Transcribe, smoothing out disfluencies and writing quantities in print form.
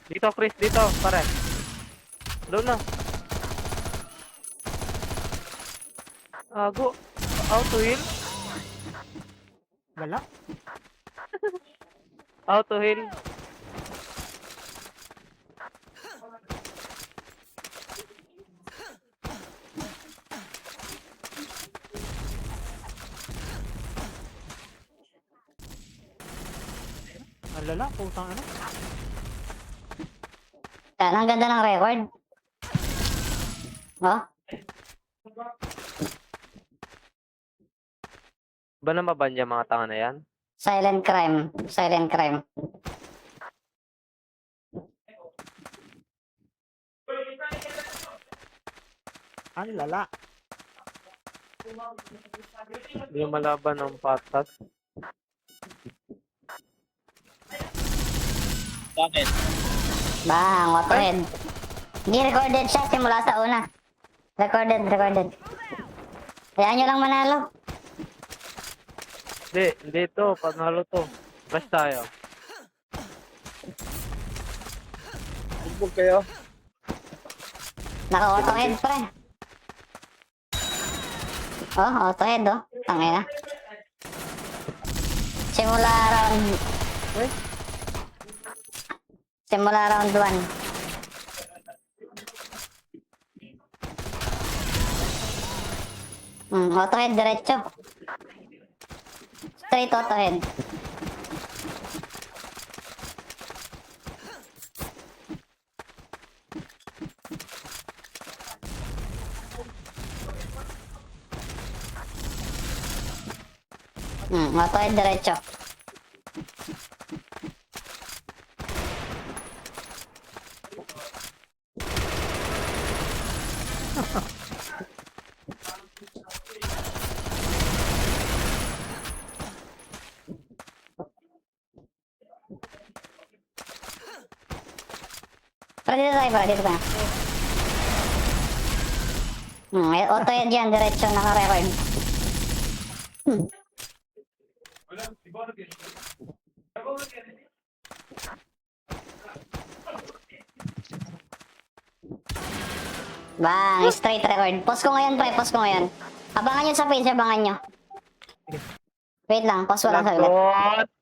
Dito, Chris, dito, pare. Doon na. Go. Auto heal. Wala. Auto heal. Ang lala, putang ano. Yan, ang ganda ng record. Oh, Ba na maban yung mga tanga na yan? silent crime. Silent crime. Ang lala. Hindi yung malaban ng patas. Bakit? Bang, autohead. Hindi recorded siya simula sa una. Recorded. Hayaan nyo lang manalo. Hindi to. Panalo to. Rush tayo. Huwag kayo. Naka-autohead, pre. Oh, autohead, oh. Tangina. Simula round... Simula round 1. Autohead, diretso. Straight autohead. Autohead, diretso. Dito tayo. Autohead yan, diretso, naka-record. Bang, straight record. Pause ko ngayon, pre. Pause ko ngayon. Abangan nyo sa page, abangan nyo. Wait lang, pause ko lang saglit. Lagot!